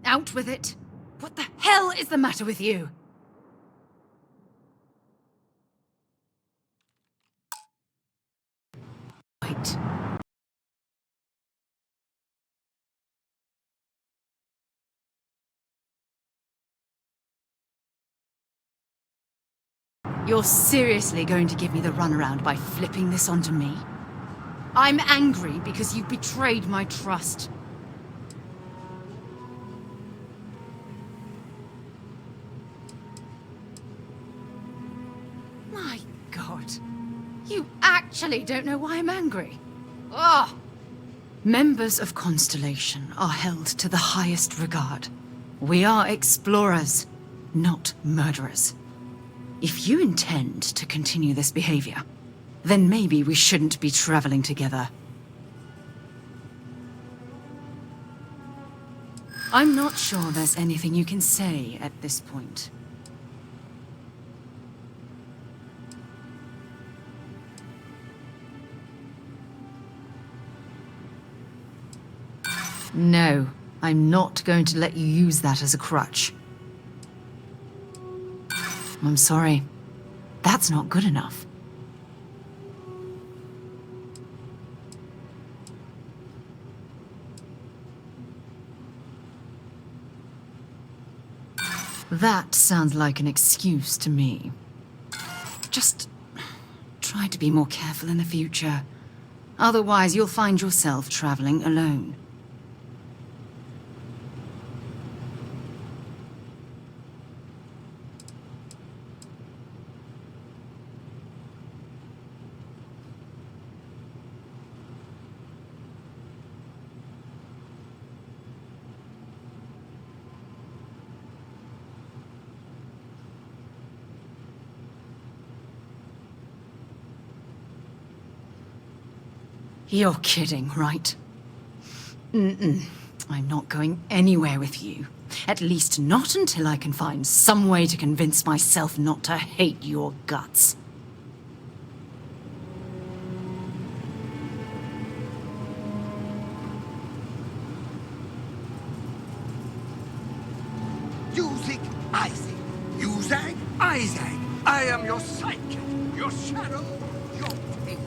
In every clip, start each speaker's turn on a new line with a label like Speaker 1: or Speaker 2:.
Speaker 1: Out with it. What the hell is the matter with you? Wait. You're seriously going to give me the runaround by flipping this onto me? I'm angry because you betrayed my trust. My God. You actually don't know why I'm angry. Ugh! Members of Constellation are held to the highest regard. We are explorers, not murderers. If you intend to continue this behavior, then maybe we shouldn't be traveling together. I'm not sure there's anything you can say at this point. No, I'm not going to let you use that as a crutch. I'm sorry. That's not good enough. That sounds like an excuse to me. Just try to be more careful in the future. Otherwise, you'll find yourself traveling alone. You're kidding, right? I'm not going anywhere with you. At least not until I can find some way to convince myself not to hate your guts.
Speaker 2: You zig, I zig. You zag, I zag. I am your sidekick, your shadow, your tail.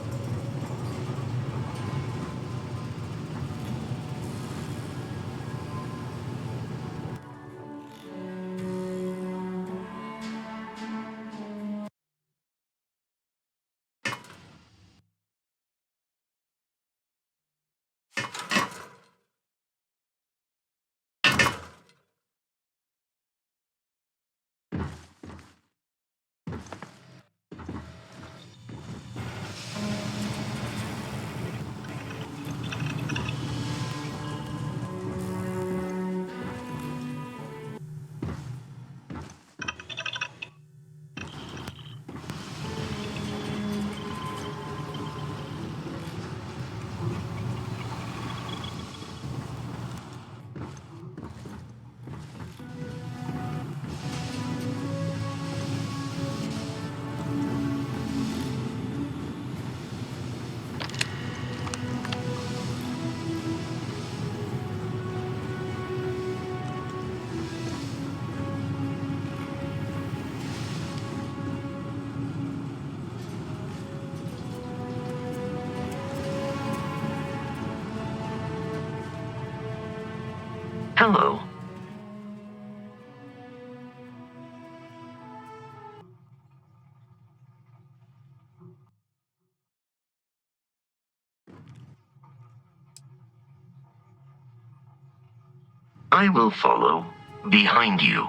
Speaker 3: Hello. I will follow behind you.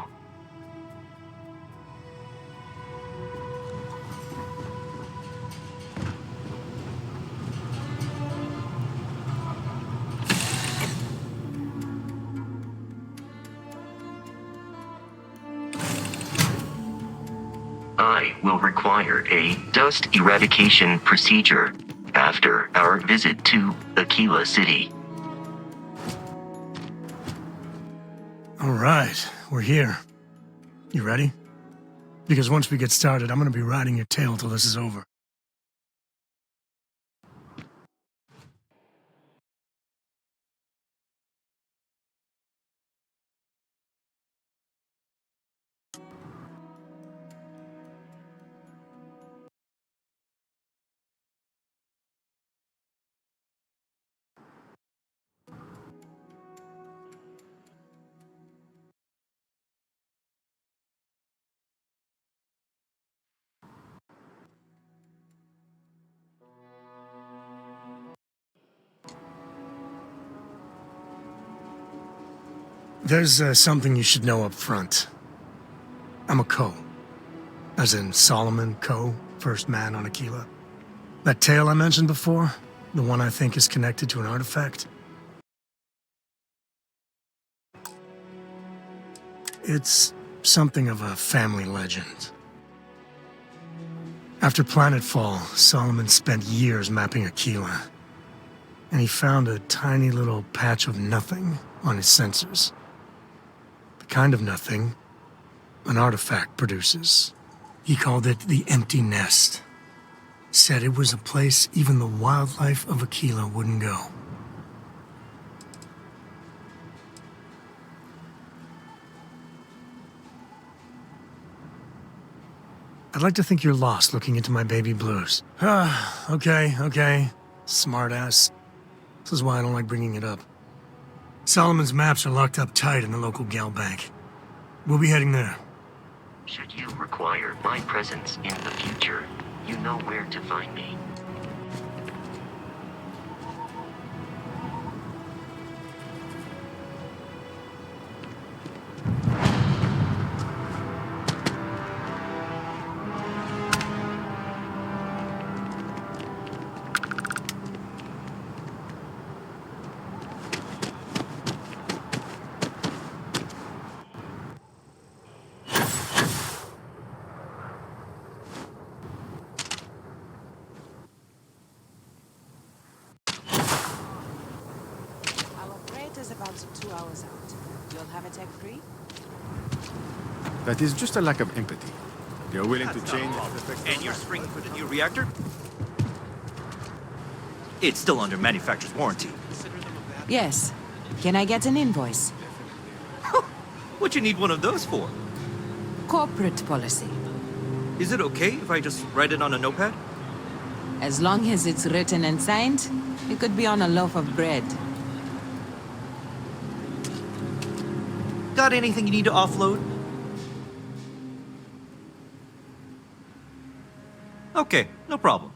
Speaker 3: I will require a dust eradication procedure after our visit to Aquila City.
Speaker 4: All right, we're here. You ready? Because once we get started, I'm gonna be riding your tail till this is over. There's something you should know up front. I'm a Co. As in Solomon Co., first man on Aquila. That tale I mentioned before, the one I think is connected to an artifact, it's something of a family legend. After Planetfall, Solomon spent years mapping Aquila, and he found a tiny little patch of nothing on his sensors. The kind of nothing an artifact produces. He called it the Empty Nest. Said it was a place even the wildlife of Aquila wouldn't go. I'd like to think you're lost looking into my baby blues. Okay. Smartass. This is why I don't like bringing it up. Solomon's maps are locked up tight in the local gal bank. We'll be heading there.
Speaker 3: Should you require my presence in the future, you know where to find me.
Speaker 5: Is about 2 hours out. You'll have a tech free?
Speaker 6: That is just a lack of empathy. You're willing to change.
Speaker 7: And you're springing for the new reactor? It's still under manufacturer's warranty.
Speaker 5: Yes. Can I get an invoice?
Speaker 7: What you need one of those for?
Speaker 5: Corporate policy.
Speaker 7: Is it okay if I just write it on a notepad?
Speaker 5: As long as it's written and signed, it could be on a loaf of bread.
Speaker 7: Got anything you need to offload? Okay, no problem.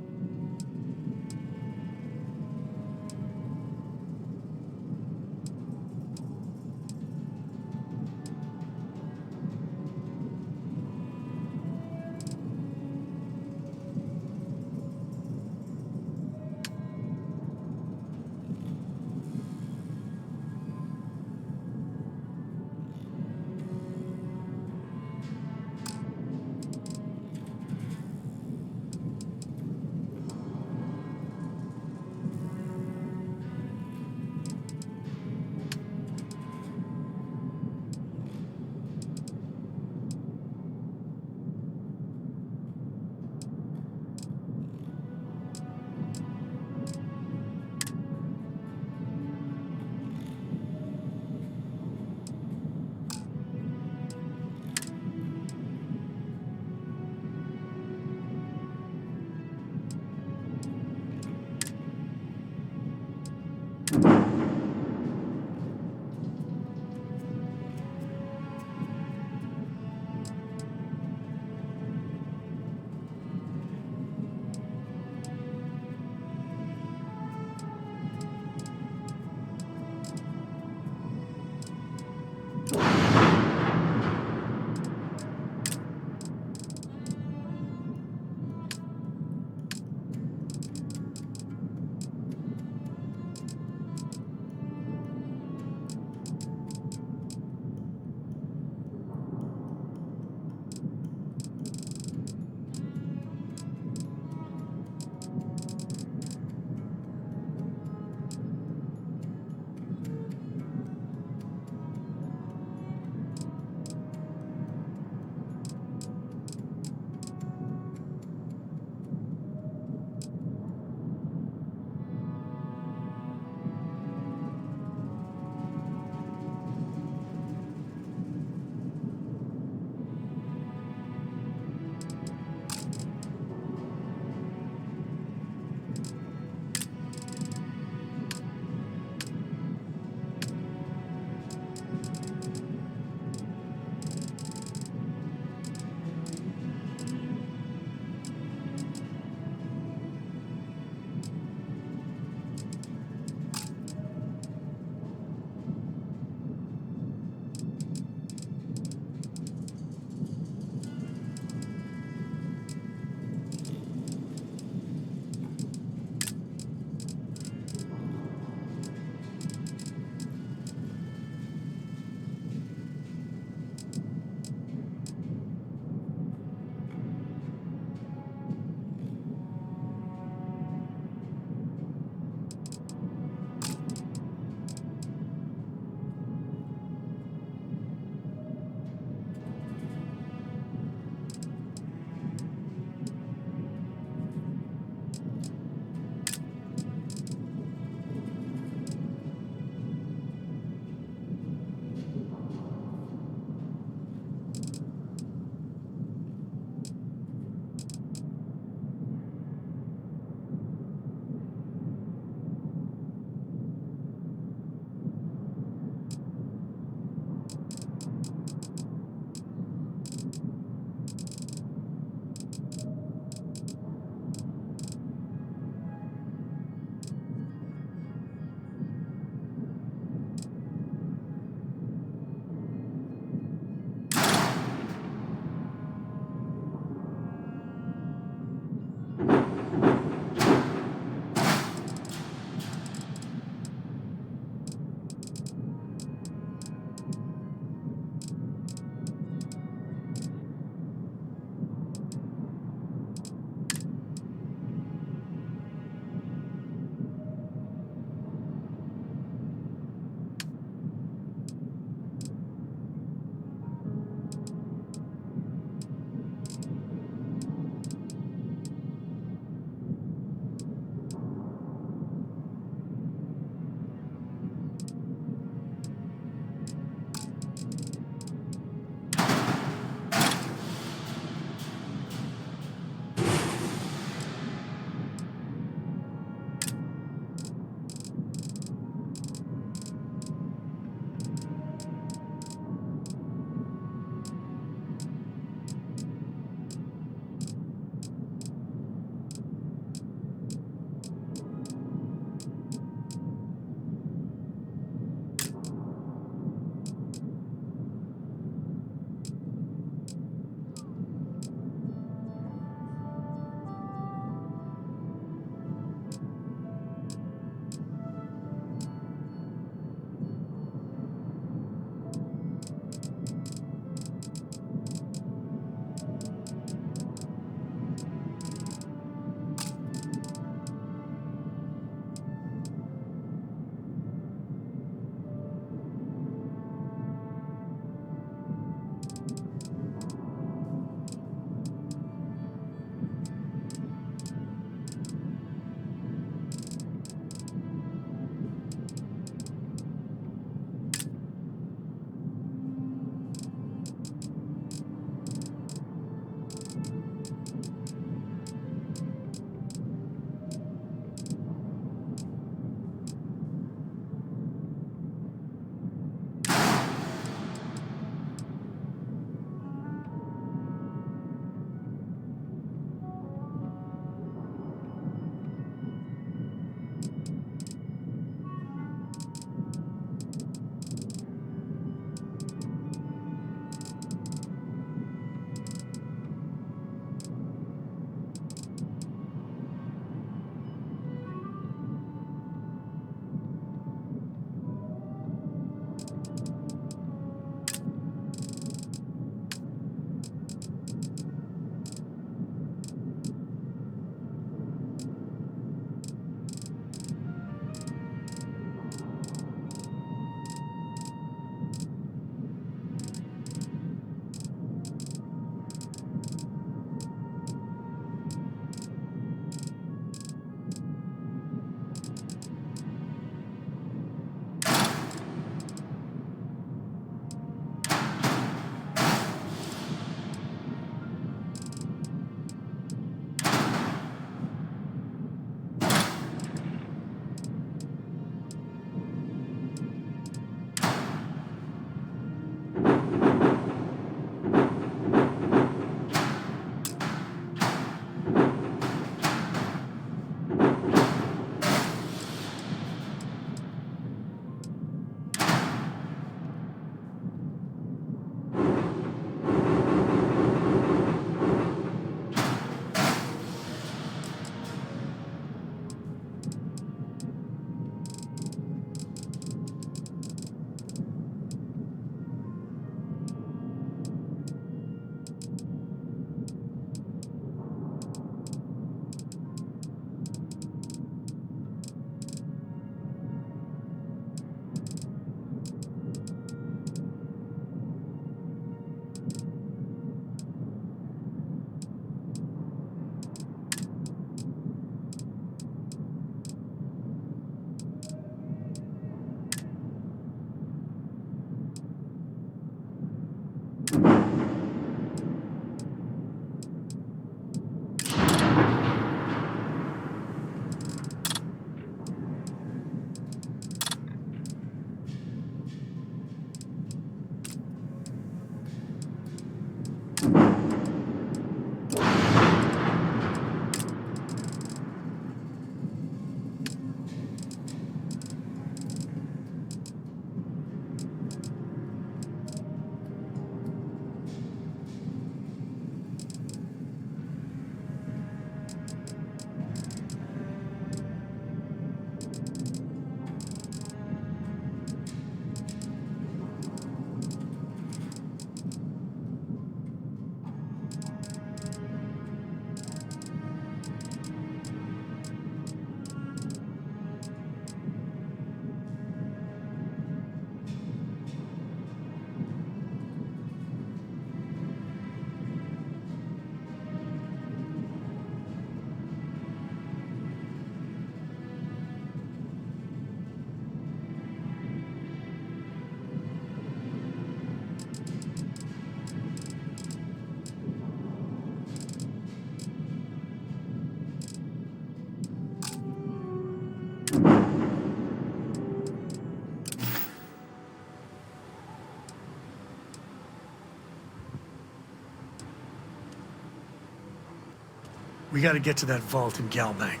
Speaker 4: We gotta get to that vault in Galbank.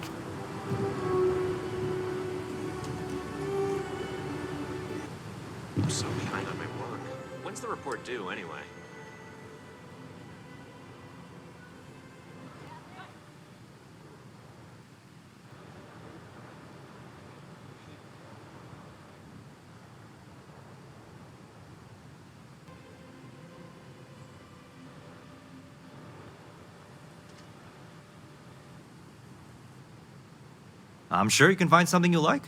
Speaker 8: I'm so behind on my work. When's the report due, anyway?
Speaker 7: I'm sure you can find something you like.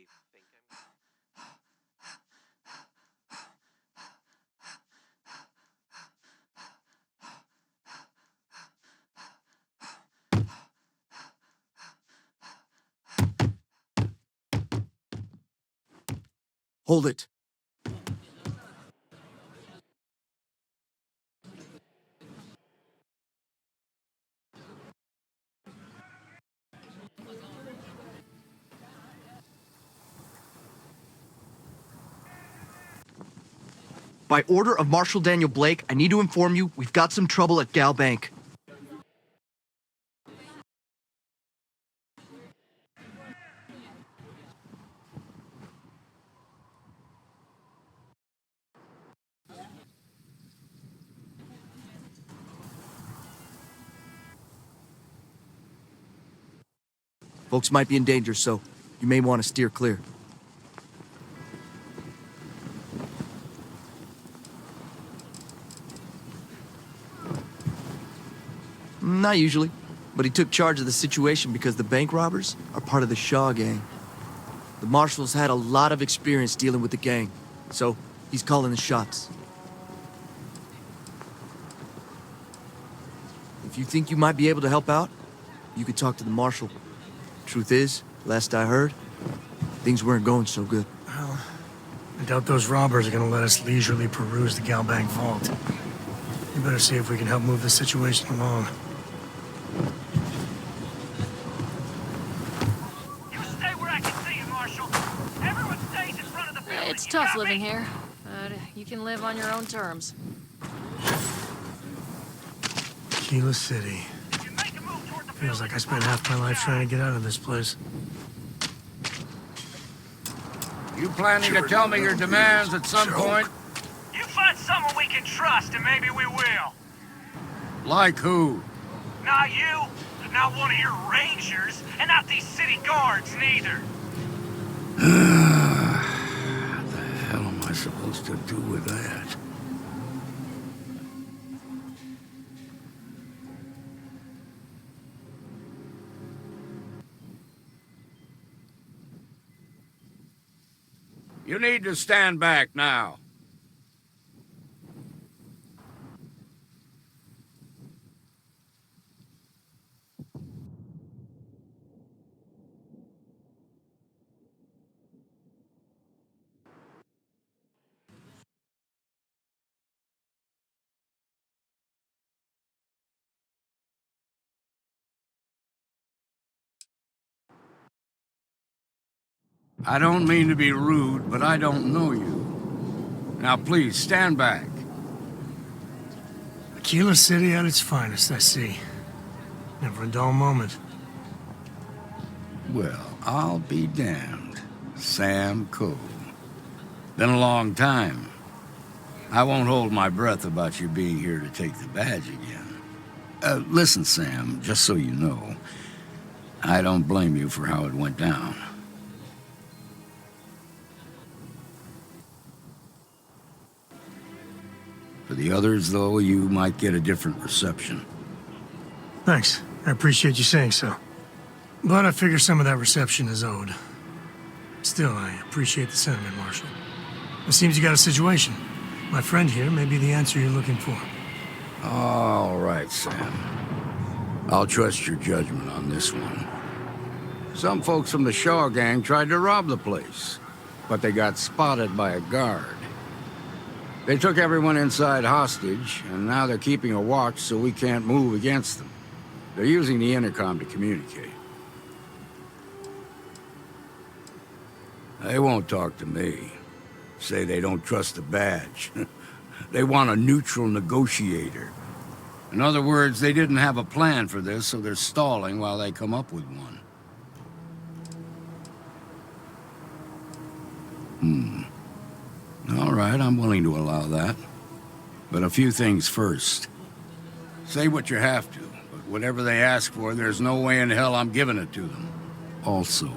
Speaker 8: I think I'm...
Speaker 9: Hold it. By order of Marshal Daniel Blake, I need to inform you we've got some trouble at Gal Bank. Folks might be in danger, so you may want to steer clear. Not usually, but he took charge of the situation because the bank robbers are part of the Shaw gang. The Marshal's had a lot of experience dealing with the gang, so he's calling the shots. If you think you might be able to help out, you could talk to the Marshal. Truth is, last I heard, things weren't going so good.
Speaker 4: Well, I doubt those robbers are gonna let us leisurely peruse the Gal Bank vault. We better see if we can help move the situation along.
Speaker 10: You stay where I can see you, Marshal. Everyone stays in front of the building.
Speaker 11: It's tough living here, but you can live on your own terms.
Speaker 4: Keela City. Feels like I spent half my life trying to get out of this place.
Speaker 2: You planning to tell me your demands at some point?
Speaker 10: You find someone we can trust, and maybe we will.
Speaker 2: Like who?
Speaker 10: Not you, not one of your rangers, and not these city guards, neither.
Speaker 2: What the hell am I supposed to do with that? You need to stand back now. I don't mean to be rude, but I don't know you. Now please, stand back.
Speaker 4: Keela City at its finest, I see. Never a dull moment.
Speaker 2: Well, I'll be damned. Sam Cole. Been a long time. I won't hold my breath about you being here to take the badge again. Listen, Sam, just so you know, I don't blame you for how it went down. For the others, though, you might get a different reception.
Speaker 4: Thanks. I appreciate you saying so. But I figure some of that reception is owed. Still, I appreciate the sentiment, Marshal. It seems you got a situation. My friend here may be the answer you're looking for.
Speaker 2: All right, Sam. I'll trust your judgment on this one. Some folks from the Shaw gang tried to rob the place, but they got spotted by a guard. They took everyone inside hostage, and now they're keeping a watch so we can't move against them. They're using the intercom to communicate. They won't talk to me. Say they don't trust the badge. They want a neutral negotiator. In other words, they didn't have a plan for this, so they're stalling while they come up with one. All right, I'm willing to allow that. But a few things first. Say what you have to, but whatever they ask for, there's no way in hell I'm giving it to them. Also,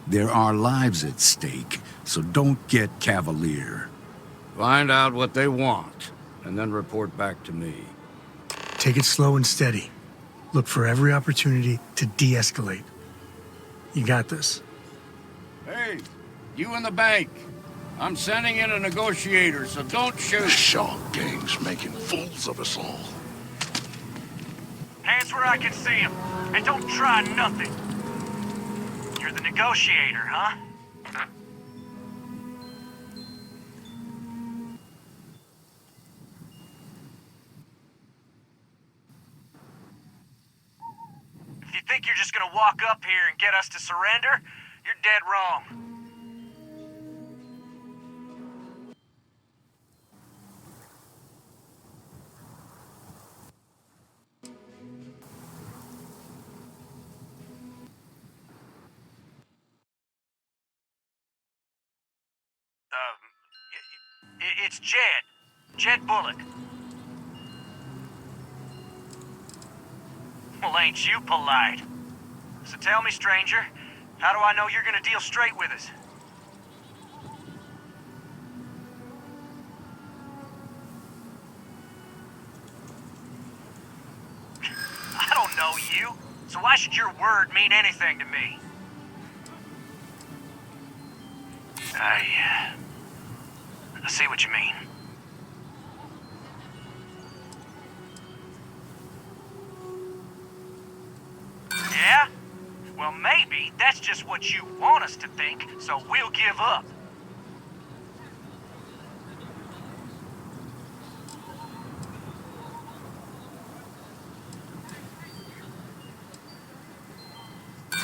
Speaker 2: there are lives at stake, so don't get cavalier. Find out what they want, and then report back to me.
Speaker 4: Take it slow and steady. Look for every opportunity to de-escalate. You got this.
Speaker 2: Hey, you in the bank. I'm sending in a negotiator, so don't shoot.
Speaker 12: The Shaw gang's making fools of us all.
Speaker 10: Hands where I can see them. And don't try nothing. You're the negotiator, huh? If you think you're just gonna walk up here and get us to surrender, you're dead wrong. It's Jed. Jed Bullock. Well, ain't you polite? So tell me, stranger, how do I know you're gonna deal straight with us? I don't know you, so why should your word mean anything to me? I see what you mean. Yeah? Well, maybe that's just what you want us to think, so we'll give up.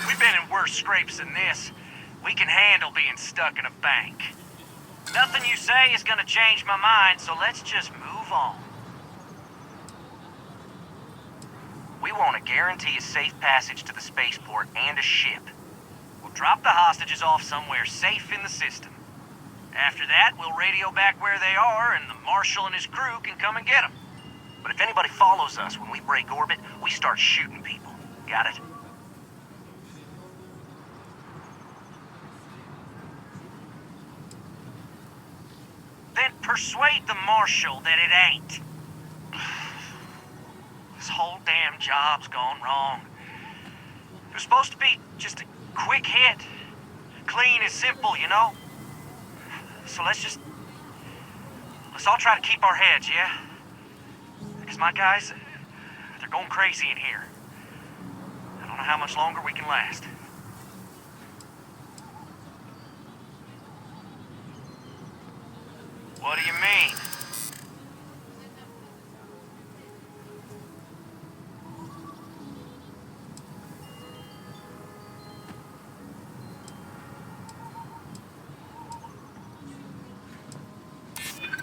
Speaker 10: We've been in worse scrapes than this. We can handle being stuck in a bank. Nothing you say is gonna change my mind, so let's just move on. We want to guarantee a safe passage to the spaceport and a ship. We'll drop the hostages off somewhere safe in the system. After that, we'll radio back where they are, and the Marshal and his crew can come and get them. But if anybody follows us when we break orbit, we start shooting people. Got it? Then persuade the Marshal that it ain't. This whole damn job's gone wrong. It was supposed to be just a quick hit. Clean and simple, you know? So let's all try to keep our heads, yeah? Because my guys, they're going crazy in here. I don't know how much longer we can last. What do you mean?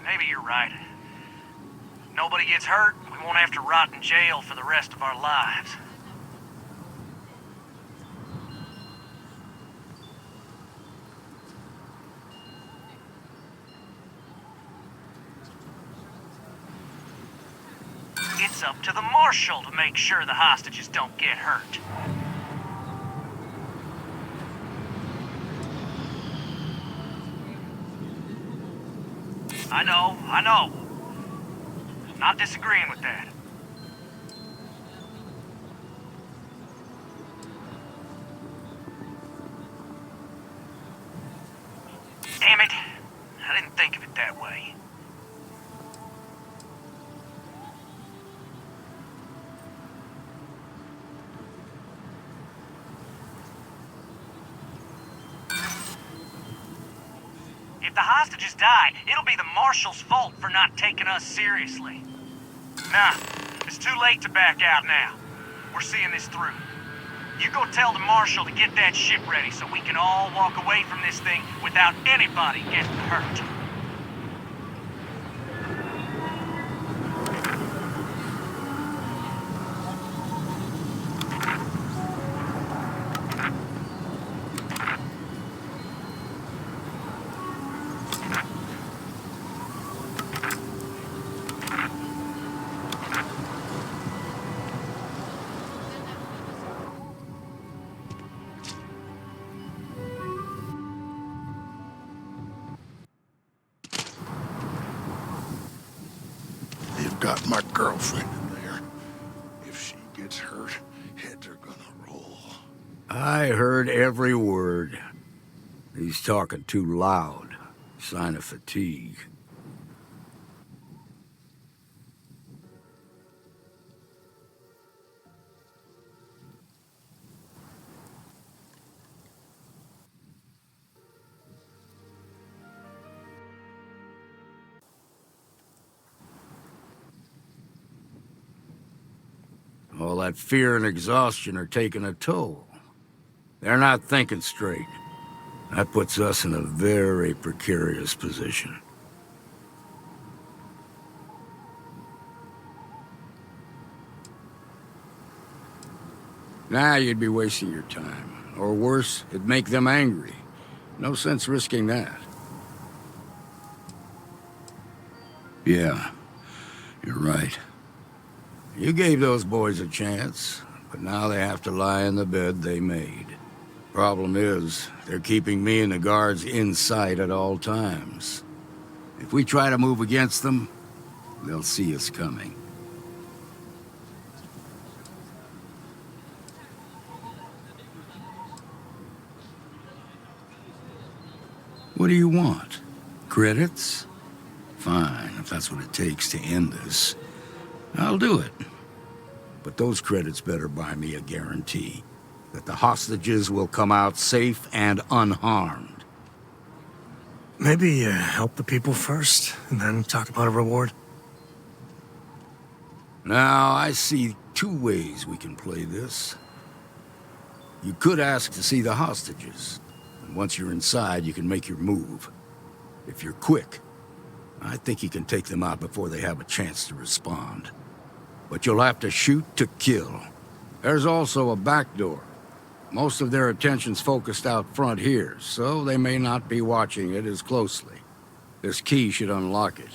Speaker 10: Maybe you're right. Nobody gets hurt, we won't have to rot in jail for the rest of our lives. It's up to the Marshal to make sure the hostages don't get hurt. I know. Not disagreeing with that. Damn it. I didn't think of it that way. If the hostages die, it'll be the Marshal's fault for not taking us seriously. Nah, it's too late to back out now. We're seeing this through. You go tell the Marshal to get that ship ready so we can all walk away from this thing without anybody getting hurt.
Speaker 12: Got my girlfriend in there. If she gets hurt, heads are gonna roll.
Speaker 2: I heard every word. He's talking too loud. Sign of fatigue. All that fear and exhaustion are taking a toll. They're not thinking straight. That puts us in a very precarious position. Now you'd be wasting your time. Or worse, it'd make them angry. No sense risking that. Yeah, you're right. You gave those boys a chance, but now they have to lie in the bed they made. Problem is, they're keeping me and the guards in sight at all times. If we try to move against them, they'll see us coming. What do you want? Credits? Fine, if that's what it takes to end this. I'll do it. But those credits better buy me a guarantee that the hostages will come out safe and unharmed.
Speaker 4: Maybe help the people first, and then talk about a reward?
Speaker 2: Now, I see two ways we can play this. You could ask to see the hostages. And once you're inside, you can make your move. If you're quick, I think you can take them out before they have a chance to respond. But you'll have to shoot to kill. There's also a back door. Most of their attention's focused out front here, so they may not be watching it as closely. This key should unlock it.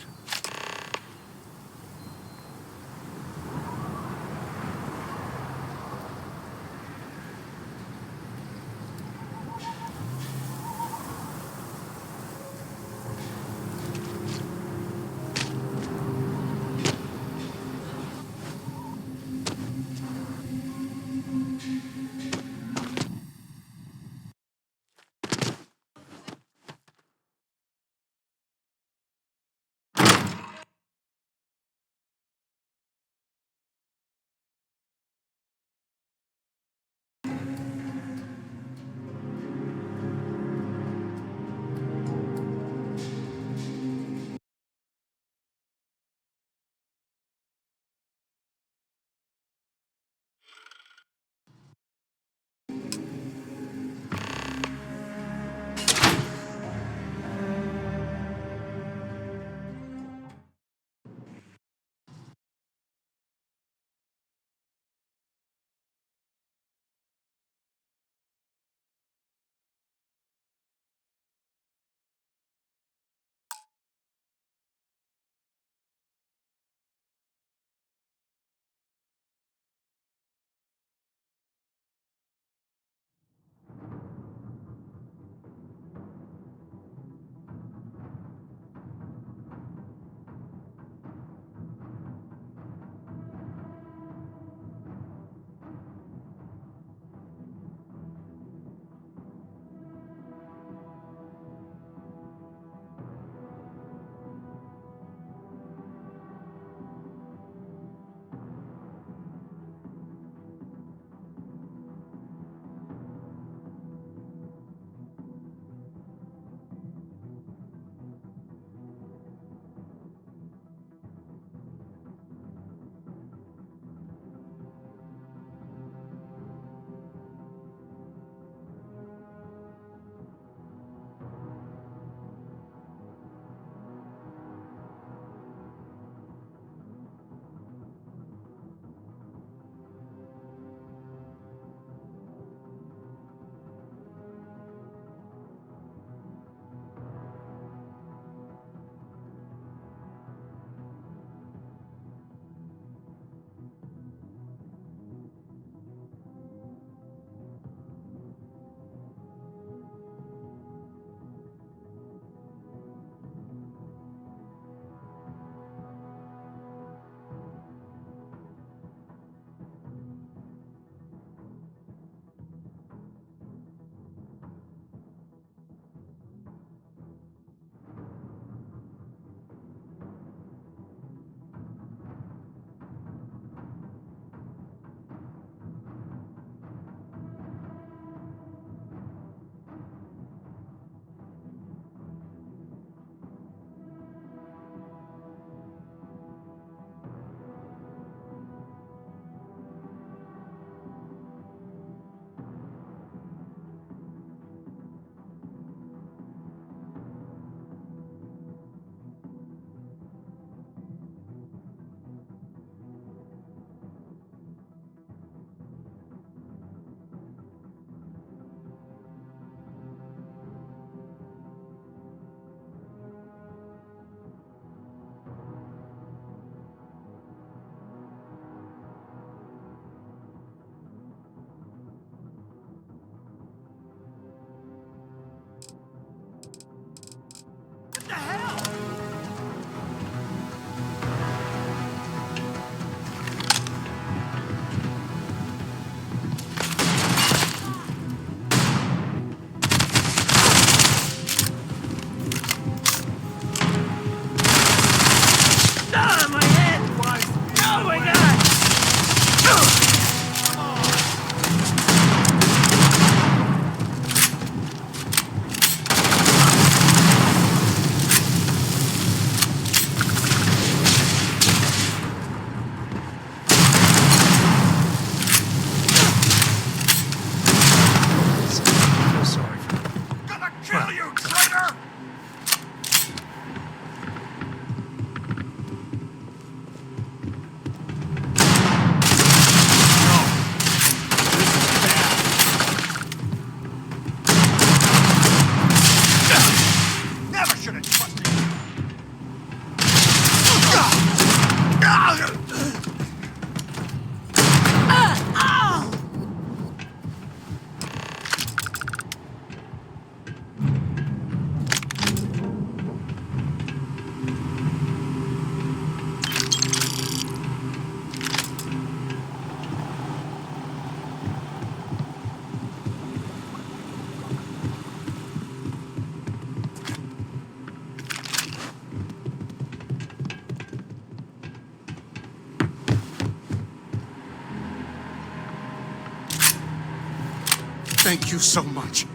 Speaker 12: Thank you so much.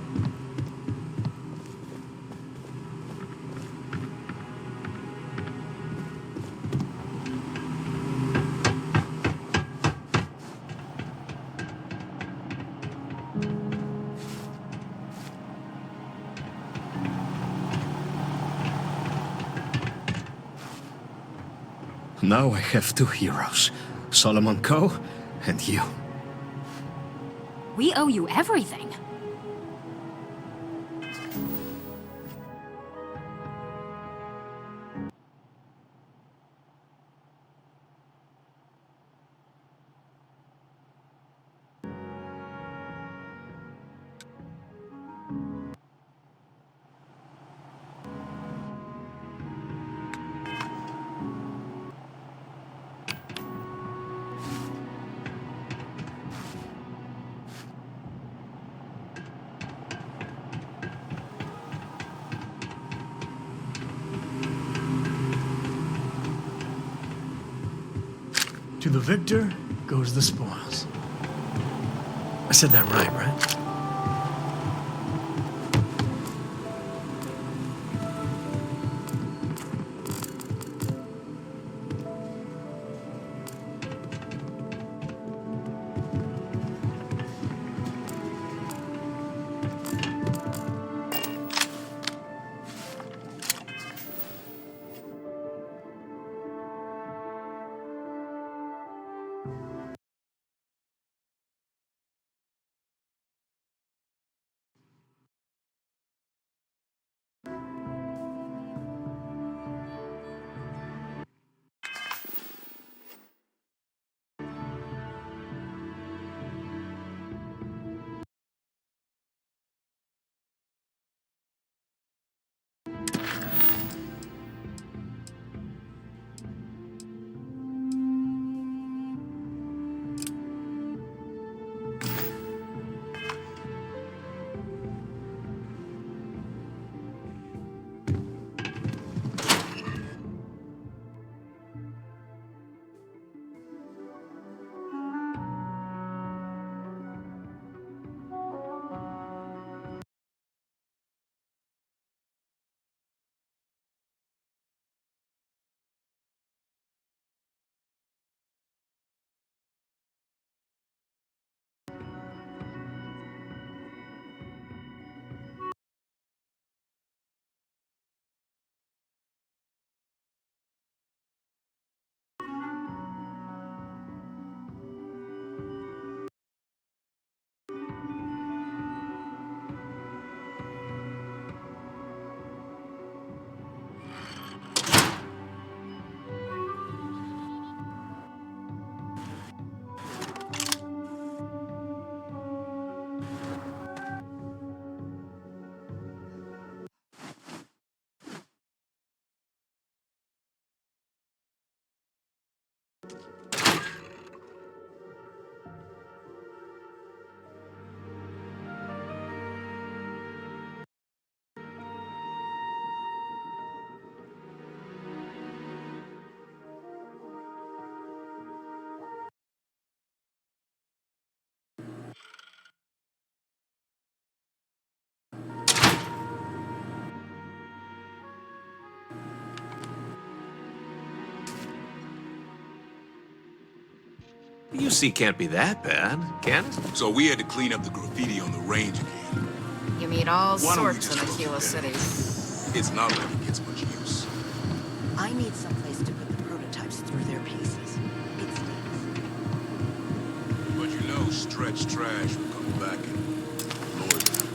Speaker 13: Now I have two heroes, Solomon Coe and you.
Speaker 11: We owe you everything.
Speaker 4: To the victor goes the spoils. I said that right?
Speaker 8: The UC can't be that bad, can it?
Speaker 12: So we had to clean up the graffiti on the range again.
Speaker 11: You meet all
Speaker 12: Why don't we
Speaker 11: sorts
Speaker 12: just
Speaker 11: in
Speaker 12: close
Speaker 11: Aquila
Speaker 12: it
Speaker 11: City.
Speaker 12: down? It's not like it gets much use.
Speaker 14: I need someplace to put the prototypes through their paces. It stinks.
Speaker 12: But you know, stretch trash will come back and annoy them.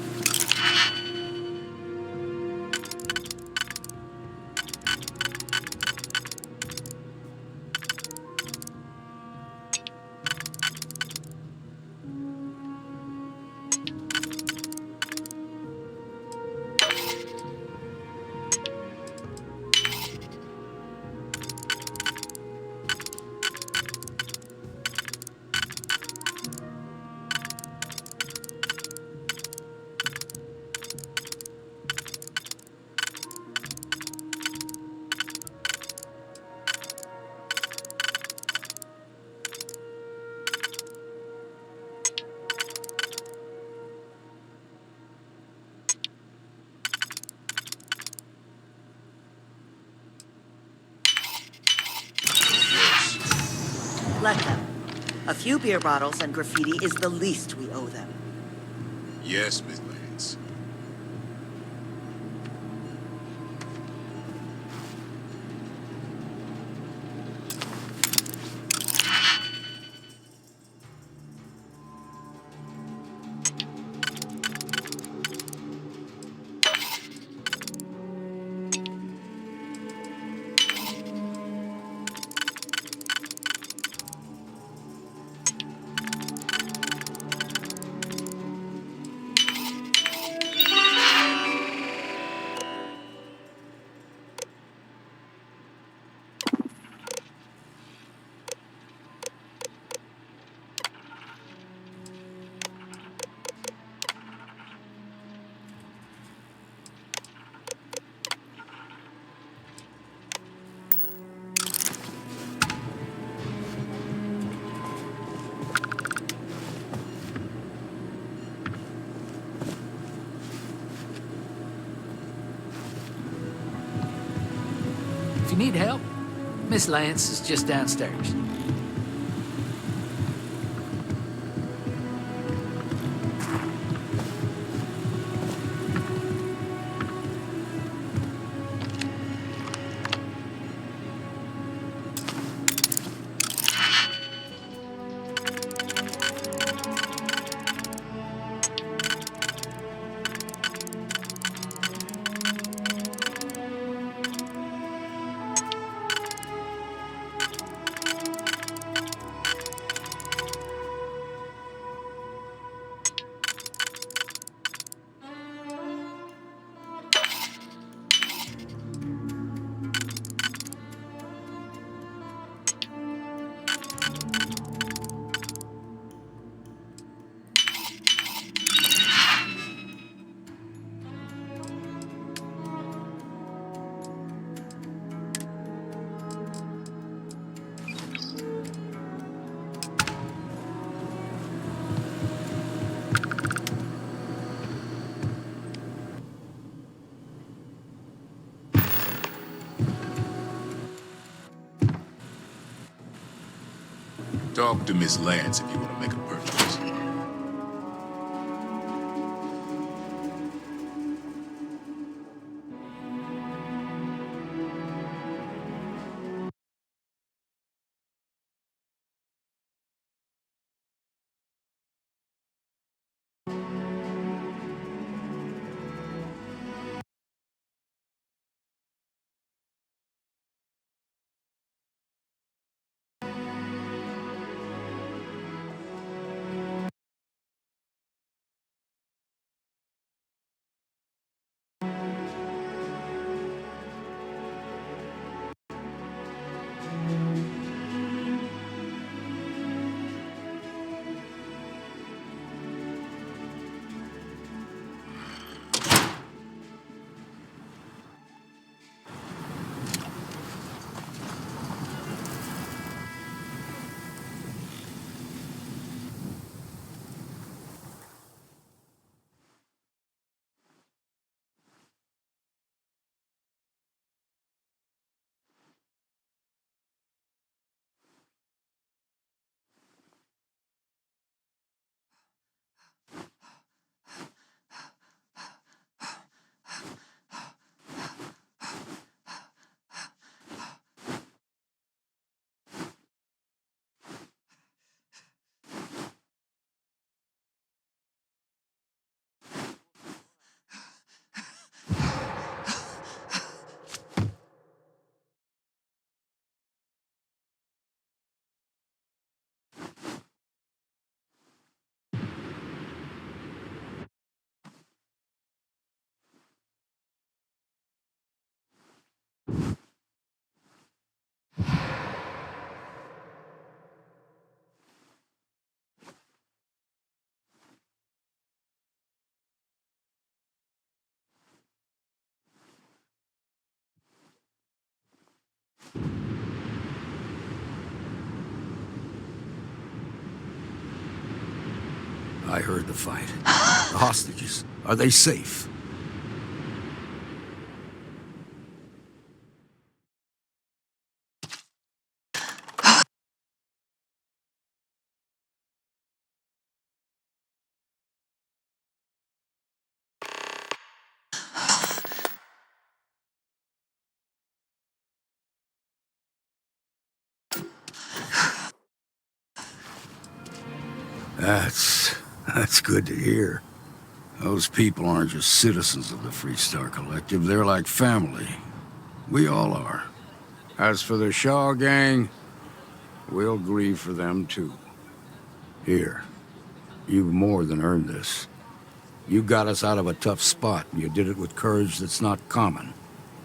Speaker 14: Let them. A few beer bottles and graffiti is the least we owe them.
Speaker 12: Yes, Miss Lance.
Speaker 15: If you need help, Miss Lance is just downstairs.
Speaker 12: Talk to Miss Lance if you want to make a purchase.
Speaker 2: I heard the fight. The hostages, are they safe? That's good to hear. Those people aren't just citizens of the Freestar Collective, they're like family. We all are. As for the Shaw gang, we'll grieve for them too. Here, you've more than earned this. You got us out of a tough spot, and you did it with courage that's not common.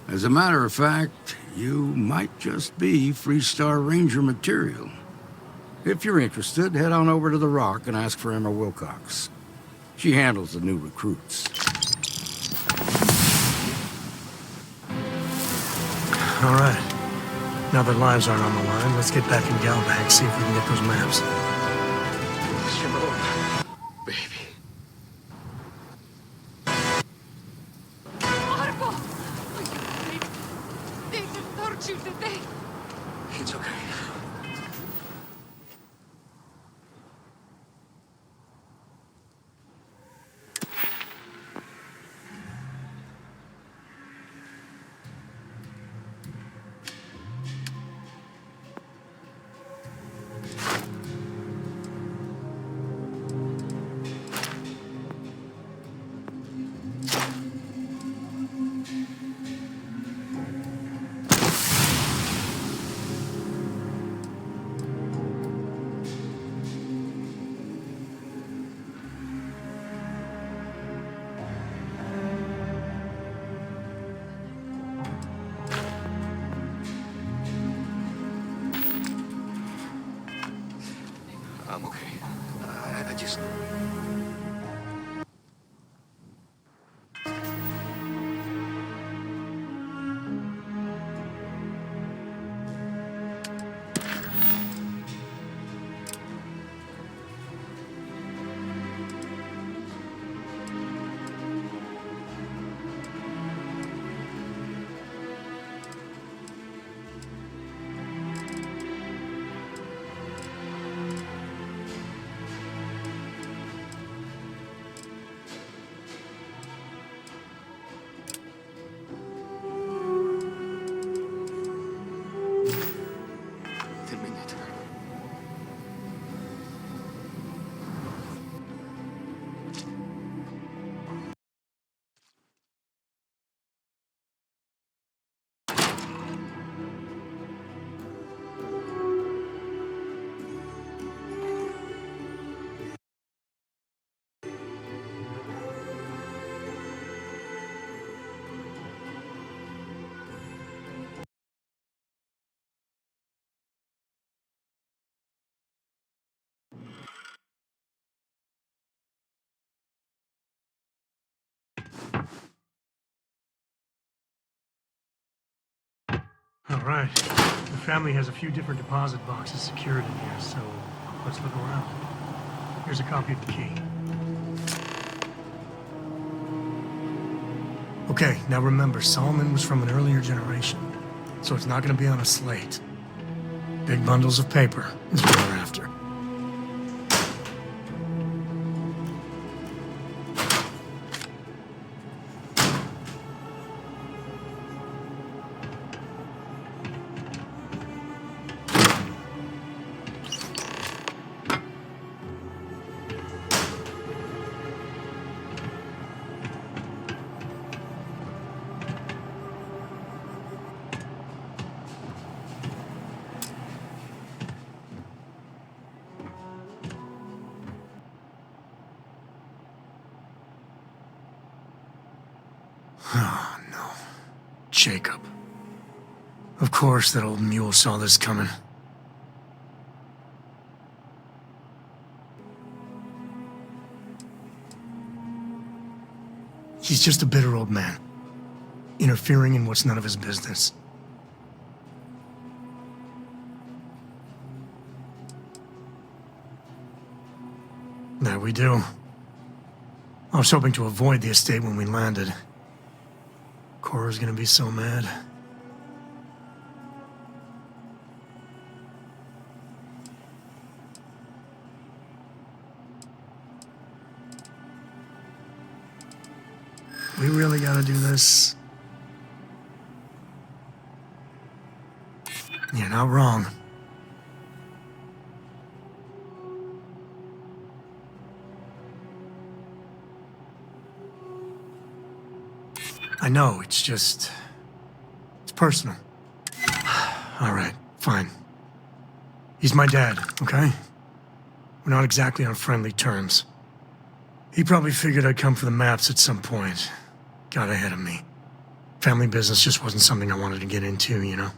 Speaker 2: As a matter of fact, you might just be Freestar Ranger material. If you're interested, head on over to the Rock and ask for Emma Wilcox. She handles the new recruits.
Speaker 4: All right. Now that lives aren't on the line, let's get back in Galbank, see if we can get those maps.
Speaker 12: It's okay. I'm okay. I just...
Speaker 4: All right. The family has a few different deposit boxes secured in here, so let's look around. Here's a copy of the key. Okay, now remember, Solomon was from an earlier generation, so it's not going to be on a slate. Big bundles of paper is what we're after. Oh, no. Jacob. Of course that old mule saw this coming. He's just a bitter old man, interfering in what's none of his business. There we do. I was hoping to avoid the estate when we landed. Cora's gonna be so mad. We really gotta do this. You're not wrong. I know, it's just... it's personal. All right, fine. He's my dad, okay? We're not exactly on friendly terms. He probably figured I'd come for the maps at some point. Got ahead of me. Family business just wasn't something I wanted to get into, you know?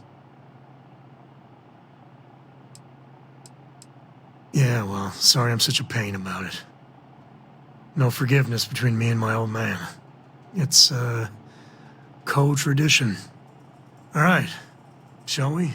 Speaker 4: Yeah, well, sorry I'm such a pain about it. No forgiveness between me and my old man. It's, co-tradition. All right, shall we?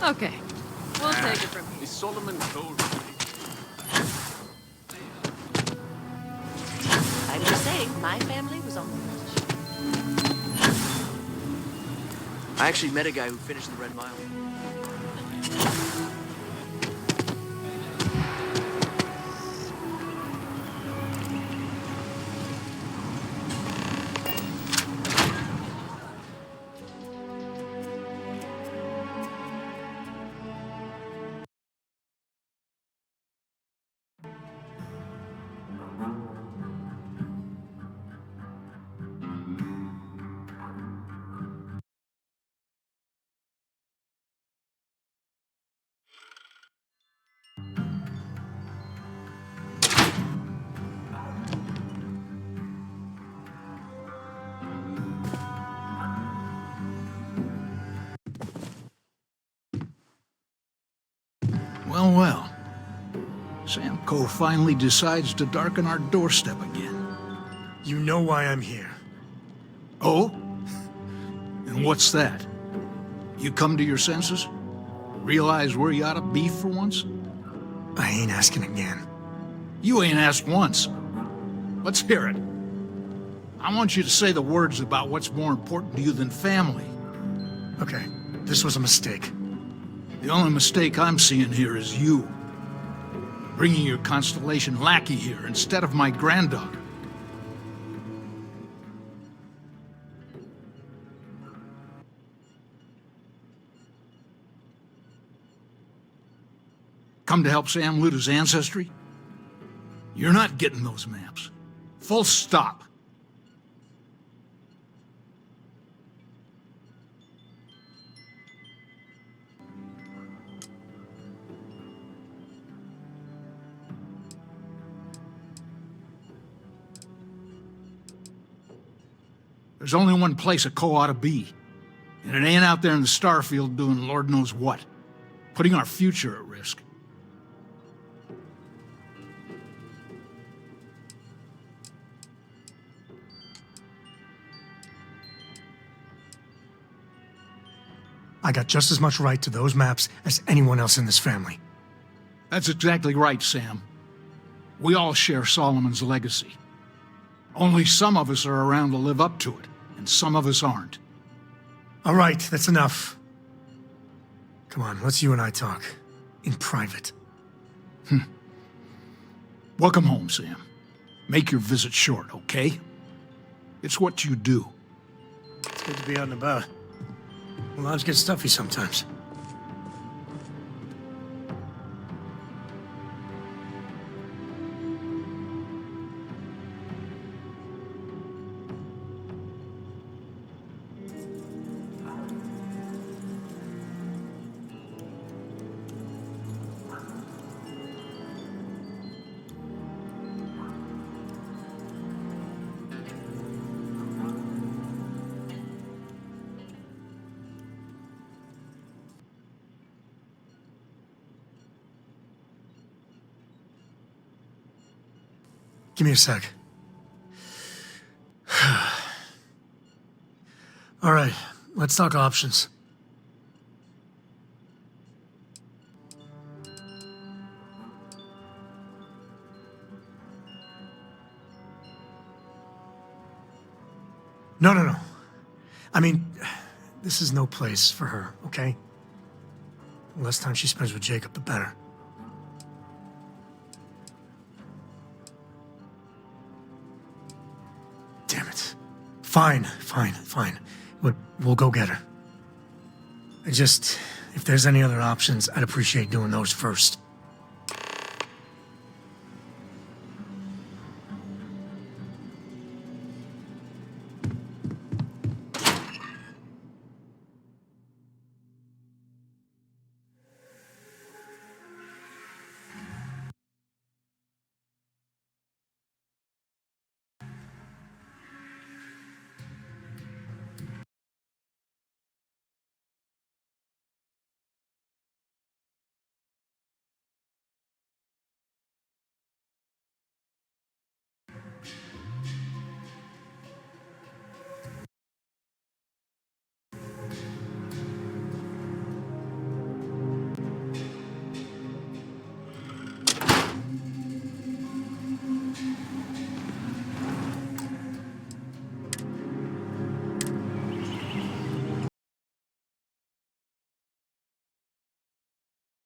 Speaker 11: Okay, we'll take it from here.
Speaker 8: Is Solomon told?
Speaker 14: I just say, my family was on the list.
Speaker 9: I actually met a guy who finished the Red Mile.
Speaker 15: Well, well. Sam Coe finally decides to darken our doorstep again.
Speaker 4: You know why I'm here.
Speaker 15: Oh? And what's that? You come to your senses? Realize where you ought to be for once?
Speaker 4: I ain't asking again.
Speaker 15: You ain't asked once. Let's hear it. I want you to say the words about what's more important to you than family.
Speaker 4: Okay, this was a mistake.
Speaker 15: The only mistake I'm seeing here is you. Bringing your Constellation lackey here instead of my granddaughter. Come to help Sam loot his ancestry? You're not getting those maps. Full stop. There's only one place a Coe ought to be. And it ain't out there in the Starfield doing Lord knows what. Putting our future at risk.
Speaker 4: I got just as much right to those maps as anyone else in this family.
Speaker 15: That's exactly right, Sam. We all share Solomon's legacy. Only some of us are around to live up to it, and some of us aren't.
Speaker 4: All right, that's enough. Come on, let's you and I talk. In private.
Speaker 15: Welcome home, Sam. Make your visit short, okay? It's what you do.
Speaker 4: It's good to be out and about. Lives get stuffy sometimes. Give me a sec. All right, let's talk options. No. I mean, this is no place for her, okay? The less time she spends with Jacob, the better. Damn it. Fine. We'll go get her. If there's any other options, I'd appreciate doing those first.